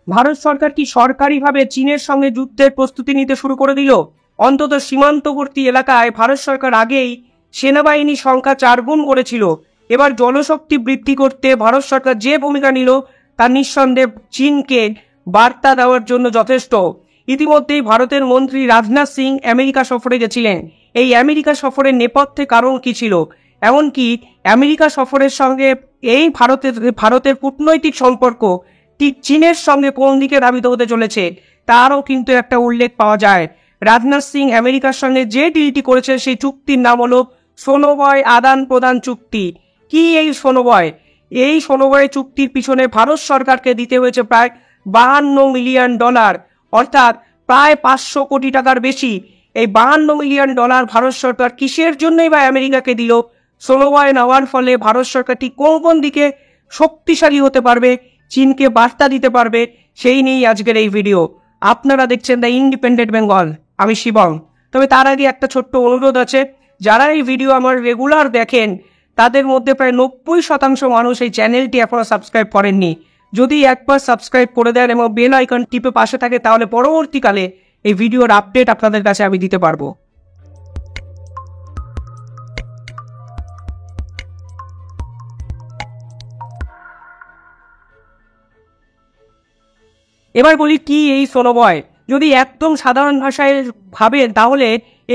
ভারত সরকার কি সরকারিভাবে চীনের সঙ্গে যুদ্ধের প্রস্তুতি নিতে শুরু করে দিল? অন্তত সীমান্তবর্তী এলাকায় ভারত সরকার আগেই সেনাবাহিনী সংখ্যা 4 গুণ করেছিল। এবার জনশক্তি বৃদ্ধি করতে ভারত সরকার যে ভূমিকা নিল তা নিঃসন্দেহে চীনকে বার্তা দেওয়ার জন্য যথেষ্ট। ইতিমধ্যেই ভারতের মন্ত্রী রাজনাথ সিং আমেরিকা সফরে গেছিলেন। এই আমেরিকা সফরের নেপথ্যে কারণ কি ছিল? এমনকি আমেরিকা সফরের সঙ্গে এই ভারতের কূটনৈতিক সম্পর্ক ঠিক চীনের সঙ্গে কোন দিকে ধাবিত হতে চলেছে তারও কিন্তু একটা উল্লেখ পাওয়া যায়। রাজনাথ সিং আমেরিকার সঙ্গে যে ডিলটি করেছেন সেই চুক্তির নাম হলো সোনোবয় আদান প্রদান চুক্তি। কি এই সোনোবয়? এই সোনোবয় চুক্তির পিছনে ভারত সরকারকে দিতে হয়েছে প্রায় $52 মিলিয়ন, অর্থাৎ প্রায় 500 কোটি টাকার বেশি। এই $52 মিলিয়ন ভারত সরকার কিসের জন্যই বা আমেরিকাকে দিল? সোনোবয় নেওয়ার ফলে ভারত সরকার ঠিক কোন কোন দিকে শক্তিশালী হতে পারবে, চীনকে বার্তা দিতে পারবে, সেই নিয়েই আজকের এই ভিডিও। আপনারা দেখছেন দ্য ইন্ডিপেন্ডেন্ট বেঙ্গল, আমি শিবং। তবে তার আগে একটা ছোট্ট অনুরোধ আছে, যারা এই ভিডিও আমার রেগুলার দেখেন তাদের মধ্যে প্রায় 90% মানুষ এই চ্যানেলটি এখনো সাবস্ক্রাইব করেননি। যদি একবার সাবস্ক্রাইব করে দেন এবং বেল আইকন টিপে পাশে থাকে তাহলে পরবর্তীকালে এই ভিডিওর আপডেট আপনাদের কাছে আমি দিতে পারবো। এবার বলি কি এই সোনোবয়। যদি একদম সাধারণ ভাষায় ভাবেন তাহলে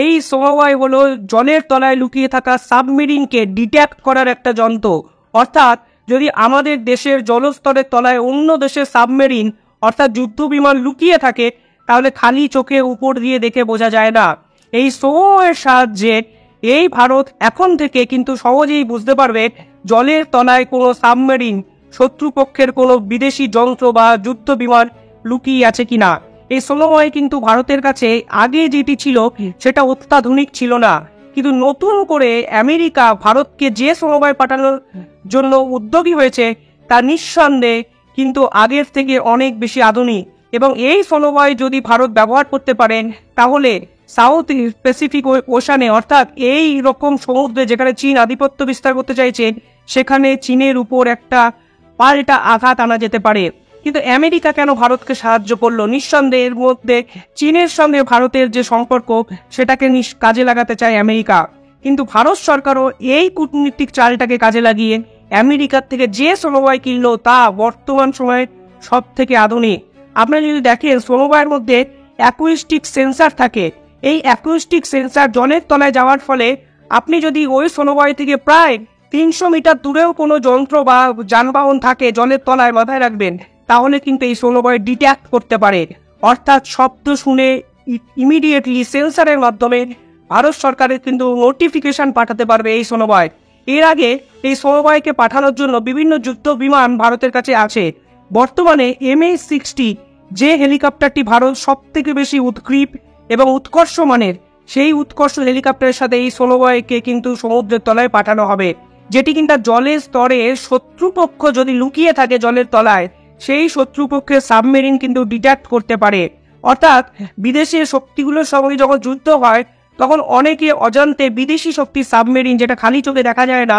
এই সোনোবয় হলো জলের তলায় লুকিয়ে থাকা সাবমেরিনকে ডিটেক্ট করার একটা যন্ত্র। অর্থাৎ যদি আমাদের দেশের জলস্তরের তলায় অন্য দেশের সাবমেরিন অর্থাৎ যুদ্ধ বিমান লুকিয়ে থাকে তাহলে খালি চোখে উপর দিয়ে দেখে বোঝা যায় না। এই সোনোবয়ের সাহায্যে এই ভারত এখন থেকে কিন্তু সহজেই বুঝতে পারবে জলের তলায় কোনো সাবমেরিন, শত্রুপক্ষের কোনো বিদেশি যন্ত্র বা যুদ্ধ বিমান লুকিয়ে আছে কিনা। এই সোনোবয় কিন্তু ভারতের কাছে আগে যেটি ছিল সেটা অত্যাধুনিক ছিল না, কিন্তু নতুন করে আমেরিকা ভারতকে যে সোনোবয় পাঠানোর জন্য উদ্যোগী হয়েছে তা নিঃসন্দেহে কিন্তু আগের থেকে অনেক বেশি আধুনিক। এবং এই সোনোবয় যদি ভারত ব্যবহার করতে পারেন তাহলে সাউথ প্যাসিফিক ওশানে অর্থাৎ এই রকম সমুদ্রে যেখানে চীন আধিপত্য বিস্তার করতে চাইছে সেখানে চীনের উপর একটা পাল্টা আঘাত আনা যেতে পারে। কিন্তু আমেরিকা কেন ভারতকে সাহায্য করলো? নিঃসন্দেহে এর মধ্যে চীনের সঙ্গে ভারতের যে সম্পর্ক সেটাকে কাজে লাগাতে চায় আমেরিকা। কিন্তু ভারত সরকারও এই কূটনীতিক চালটাকে কাজে লাগিয়ে আমেরিকার থেকে যে সোনোবয় কিনলো তা বর্তমান সময়ে সব থেকে আধুনিক। আপনারা যদি দেখেন সোনোবয়ের মধ্যে অ্যাকুস্টিক সেন্সার থাকে। এই অ্যাকুস্টিক সেন্সার জলের তলায় যাওয়ার ফলে আপনি যদি ওই সোনোবয় থেকে প্রায় 300 মিটার দূরেও কোনো যন্ত্র বা যানবাহন থাকে জলের তলায়, মাথায় রাখবেন, তাহলে কিন্তু এই সোনোবয় ডিটেক্ট করতে পারে। অর্থাৎ শব্দ শুনে ইমিডিয়েটলি সেন্সারের মাধ্যমে ভারত সরকারের কিন্তু নোটিফিকেশন পাঠাতে পারবে এই সোনোবয়। এর আগে এই সোনোবয়কে পাঠানোর জন্য বিভিন্ন যুদ্ধ বিমান ভারতের কাছে আছে। বর্তমানে MH-60 যে হেলিকপ্টারটি ভারত সব থেকে বেশি উৎকৃষ্ট এবং উৎকর্ষ মানের, সেই উৎকর্ষ হেলিকপ্টারের সাথে এই সোনোবয়কে কিন্তু সমুদ্রের তলায় পাঠানো হবে, যেটি কিন্তু জলের স্তরে শত্রুপক্ষ যদি লুকিয়ে থাকে জলের তলায় সেই শত্রুপক্ষের সাবমেরিন কিন্তু ডিটেক্ট করতে পারে। অর্থাৎ বিদেশি শক্তিগুলোর সঙ্গে যখন যুদ্ধ হয় তখন অনেকে অজান্তে বিদেশি শক্তির সাবমেরিন, যেটা খালি চোখে দেখা যায় না,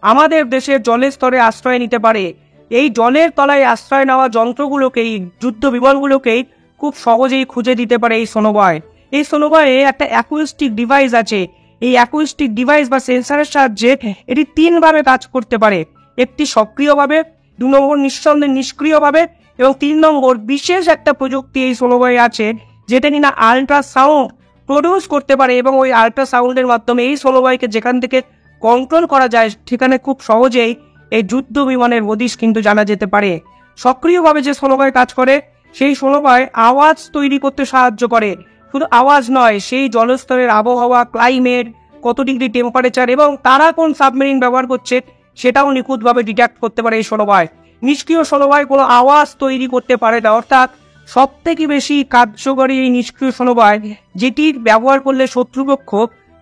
আমাদের দেশের জলের স্তরে আশ্রয় নিতে পারে। এই জলের তলায় আশ্রয় নেওয়া যন্ত্রগুলোকেই, যুদ্ধ বিমানগুলোকেই খুব সহজেই খুঁজে দিতে পারে এই সোনোবয়। এই সোনোবয়ে একটা অ্যাকুস্টিক ডিভাইস আছে। এই অ্যাকুস্টিক ডিভাইস বা সেন্সারের সাহায্যে এটি 3 ভাবে কাজ করতে পারে। একটি সক্রিয়ভাবে, 2 নম্বর নিঃসন্দেহে নিষ্ক্রিয়ভাবে এবং 3 নম্বর বিশেষ একটা প্রযুক্তি এই সোনোবয়ে আছে যেটা কিনা আল্ট্রাসাউন্ড প্রডিউস করতে পারে এবং ওই আল্ট্রাসাউন্ডের মাধ্যমে এই সোনোবয়কে যেখান থেকে কন্ট্রোল করা যায় সেখানে খুব সহজেই এই যুদ্ধ বিমানের হদিশ কিন্তু জানা যেতে পারে। সক্রিয়ভাবে যে সোনোবয় কাজ করে সেই সোনোবয় আওয়াজ তৈরি করতে সাহায্য করে। শুধু আওয়াজ নয়, সেই জলস্তরের আবহাওয়া, ক্লাইমেট, কত ডিগ্রি টেম্পারেচার এবং তারা কোন সাবমেরিন ব্যবহার করছে সেটাও নিখুঁতভাবে ডিটেক্ট করতে পারে এই সোনোবয়। নিষ্ক্রিয় সোনোবয় কোনো আওয়াজ তৈরি করতে পারে না। অর্থাৎ সব থেকে বেশি কার্যকরী এই নিষ্ক্রিয় সোনোবয়, যেটির ব্যবহার করলে শত্রুপক্ষ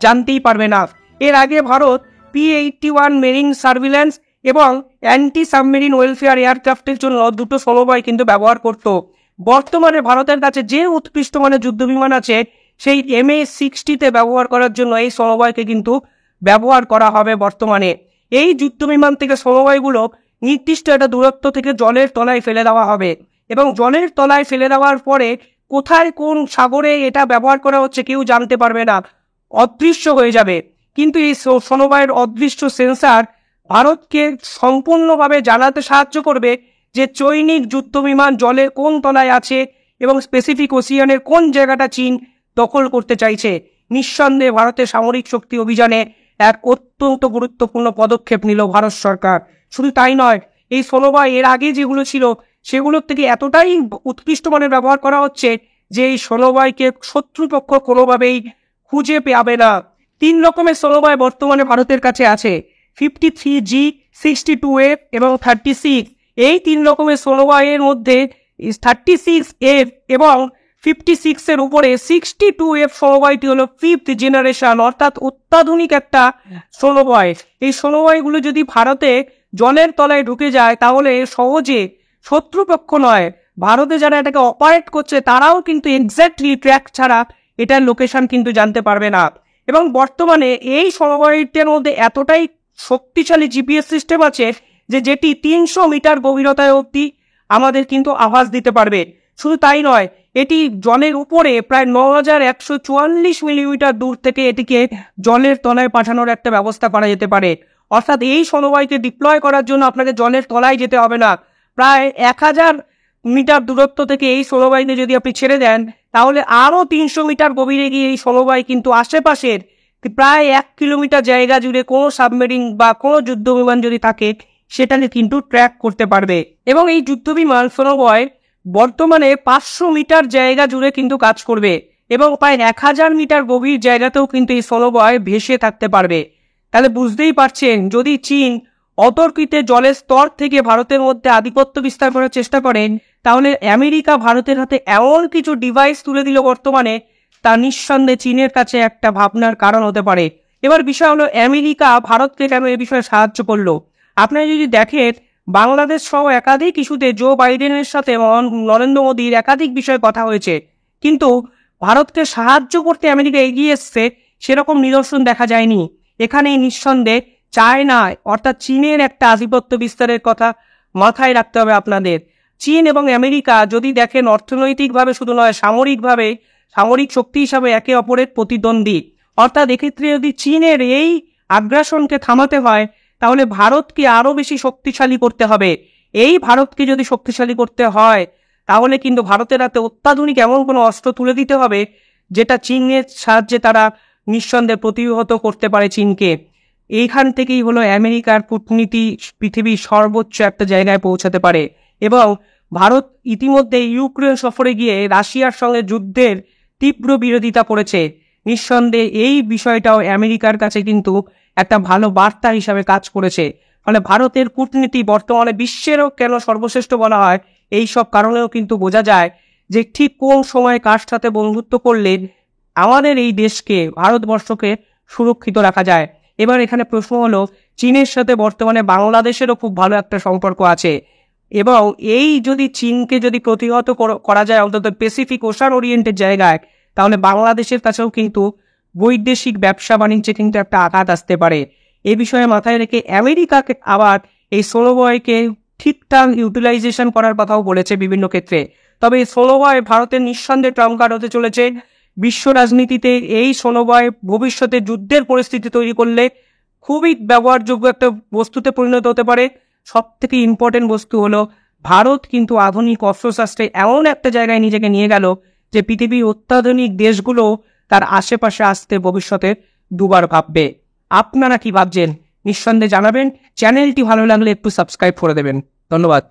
জানতেই পারবে না। এর আগে ভারত P-81 মেরিন সার্ভিল্যান্স এবং অ্যান্টি সাবমেরিন ওয়েলফেয়ার এয়ারক্রাফটের জন্য 2টো সোনোবয় কিন্তু ব্যবহার করত। বর্তমানে ভারতের কাছে যে উৎকৃষ্ট মানের যুদ্ধ বিমান আছে সেই MH-60 ব্যবহার করার জন্য এই সোনোবয়কে কিন্তু ব্যবহার করা হবে বর্তমানে। এই যুদ্ধ বিমান থেকে সোনোবয়গুলো নির্দিষ্ট একটা দূরত্ব থেকে জলের তলায় ফেলে দেওয়া হবে এবং জলের তলায় ফেলে দেওয়ার পরে কোথায় কোন সাগরে এটা ব্যবহার করা হচ্ছে কেউ জানতে পারবে না, অদৃশ্য হয়ে যাবে। কিন্তু এই সোনোবায়ের অদৃশ্য সেন্সার ভারতকে সম্পূর্ণভাবে জানাতে সাহায্য করবে যে চৈনিক যুদ্ধবিমান জলের কোন তলায় আছে এবং স্পেসিফিক ওসিয়ানের কোন জায়গাটা চীন দখল করতে চাইছে। নিঃসন্দেহে ভারতের সামরিক শক্তি অভিযানে এক অত্যন্ত গুরুত্বপূর্ণ পদক্ষেপ নিল ভারত সরকার। শুধু তাই নয়, এই সোনোবাই এর আগে যেগুলো ছিল সেগুলোর থেকে এতটাই উৎকৃষ্ট মানের ব্যবহার করা হচ্ছে যে এই সোনোবাইকে শত্রুপক্ষ কোনোভাবেই খুঁজে পাবে না। 3 রকমের সোনোবাই বর্তমানে ভারতের কাছে আছে, 53G, 62F এবং 36। এই 3 রকমের সোনোবাইয়ের মধ্যে 36F এবং 56-এর উপরে 62F সোনোবাইটি হলো 5th জেনারেশন, অর্থাৎ অত্যাধুনিক একটা সোনোবাই। এই সোনোবাইগুলো যদি ভারতে জলের তলায় ঢুকে যায় তাহলে সহজে শত্রুপক্ষ নয়, ভারতে যারা এটাকে অপারেট করছে তারাও কিন্তু এক্স্যাক্টলি ট্র্যাক ছাড়া এটার লোকেশন কিন্তু জানতে পারবে না। এবং বর্তমানে এই সোনোবাইটের মধ্যে এতটাই শক্তিশালী জিপিএস সিস্টেম আছে যে যেটি 300 মিটার গভীরতায় অবধি আমাদের কিন্তু আভাস দিতে পারবে। শুধু তাই নয়, এটি জলের উপরে প্রায় 9144 মিলিমিটার দূর থেকে এটিকে জলের তলায় পাঠানোর একটা ব্যবস্থা করা যেতে পারে। অর্থাৎ এই সোনোবাইকে ডিপ্লয় করার জন্য আপনাকে জলের তলায় যেতে হবে না। প্রায় 1000 মিটার দূরত্ব থেকে এই সোনোবাইকে যদি আপনি ছেড়ে দেন তাহলে আরও 300 মিটার গভীরে গিয়ে এই সোনোবাই কিন্তু আশেপাশের প্রায় 1 কিলোমিটার জায়গা জুড়ে কোনো সাবমেরিন বা কোনো যুদ্ধবিমান যদি থাকে সেটাকে কিন্তু ট্র্যাক করতে পারবে। এবং এই যুদ্ধবিমান সোনোবাই বর্তমানে 500 মিটার জায়গা জুড়ে কিন্তু কাজ করবে এবং প্রায় 1000 মিটার গভীর জায়গাতেও কিন্তু এই সোনোবাই ভেসে থাকতে পারবে। তাহলে বুঝতেই পারছেন, যদি চীন অতর্কিতে জলের স্তর থেকে ভারতের মধ্যে আধিপত্য বিস্তার করার চেষ্টা করেন তাহলে আমেরিকা ভারতের হাতে এমন কিছু ডিভাইস তুলে দিল বর্তমানে, তা নিঃসন্দেহে চীনের কাছে একটা ভাবনার কারণ হতে পারে। এবার বিষয় হলো আমেরিকা ভারতকে কেন এ বিষয়ে সাহায্য করলো। আপনারা যদি দেখেন, বাংলাদেশ সহ একাধিক ইস্যুতে জো বাইডেনের সাথে নরেন্দ্র মোদীর একাধিক বিষয়ে কথা হয়েছে, কিন্তু ভারতকে সাহায্য করতে আমেরিকা এগিয়ে এসছে সেরকম নিদর্শন দেখা যায়নি। এখানেই নিঃসন্দেহে চায়নায় অর্থাৎ চীনের একটা আধিপত্য বিস্তারের কথা মাথায় রাখতে হবে আপনাদের। চীন এবং আমেরিকা যদি দেখেন অর্থনৈতিকভাবে শুধু নয় সামরিকভাবে, সামরিক শক্তি হিসাবে একে অপরের প্রতিদ্বন্দ্বী। অর্থাৎ এক্ষেত্রে যদি চীনের এই আগ্রাসনকে থামাতে হয় তাহলে ভারতকে আরও বেশি শক্তিশালী করতে হবে। এই ভারতকে যদি শক্তিশালী করতে হয় তাহলে কিন্তু ভারতের হাতে অত্যাধুনিক এমন কোনো অস্ত্র তুলে দিতে হবে যেটা চীনের সাহায্যে তারা নিঃসন্দেহে প্রতিহত করতে পারে চীনকে। এইখান থেকেই হলো আমেরিকার কূটনীতি পৃথিবীর সর্বোচ্চ একটা জায়গায় পৌঁছাতে পারে। এবং ভারত ইতিমধ্যে ইউক্রেন সফরে গিয়ে রাশিয়ার সঙ্গে যুদ্ধের তীব্র বিরোধিতা করেছে। নিঃসন্দেহে এই বিষয়টাও আমেরিকার কাছে কিন্তু একটা ভালো বার্তা হিসাবে কাজ করেছে। ফলে ভারতের কূটনীতি বর্তমানে বিশ্বেরও কেন সর্বশ্রেষ্ঠ বলা হয় এই সব কারণেও কিন্তু বোঝা যায় যে ঠিক কোন সময় কার সাথে বন্ধুত্ব করলে আমাদের এই দেশকে, ভারতবর্ষকে সুরক্ষিত রাখা যায়। এবার এখানে প্রশ্ন হলো, চীনের সাথে বর্তমানে বাংলাদেশেরও খুব ভালো একটা সম্পর্ক আছে এবং এই যদি চীনকে যদি প্রতিহত করা যায় অন্তত প্যাসিফিক ওশান ওরিয়েন্টেড জায়গায়, তাহলে বাংলাদেশের কাছেও কিন্তু বৈদেশিক ব্যবসা বাণিজ্যে কিন্তু একটা আঘাত আসতে পারে। এই বিষয়ে মাথায় রেখে আমেরিকাকে আবার এই সোনোবাইকে ঠিকঠাক ইউটিলাইজেশন করার কথাও বলেছে বিভিন্ন ক্ষেত্রে। তবে এই সোনোবাই ভারতের নিঃসন্দেহে ট্রাম্প কার্ড হতে চলেছে। বিশ্ব রাজনীতিতে এই সোনোবাই ভবিষ্যতে যুদ্ধের পরিস্থিতি তৈরি করলে খুবই ব্যবহারযোগ্য একটা বস্তুতে পরিণত হতে পারে। সব থেকে ইম্পর্টেন্ট বস্তু হলো ভারত কিন্তু আধুনিক অস্ত্রশাস্ত্রে এমন একটা জায়গায় নিজেকে নিয়ে গেল যে পৃথিবীর অত্যাধুনিক দেশগুলো তার আশেপাশে আসতে ভবিষ্যতে দুবার ভাববে। আপনারা কি ভাবছেন নিঃসন্দেহে জানাবেন। চ্যানেলটি ভালো লাগলে একটু সাবস্ক্রাইব করে দেবেন। ধন্যবাদ।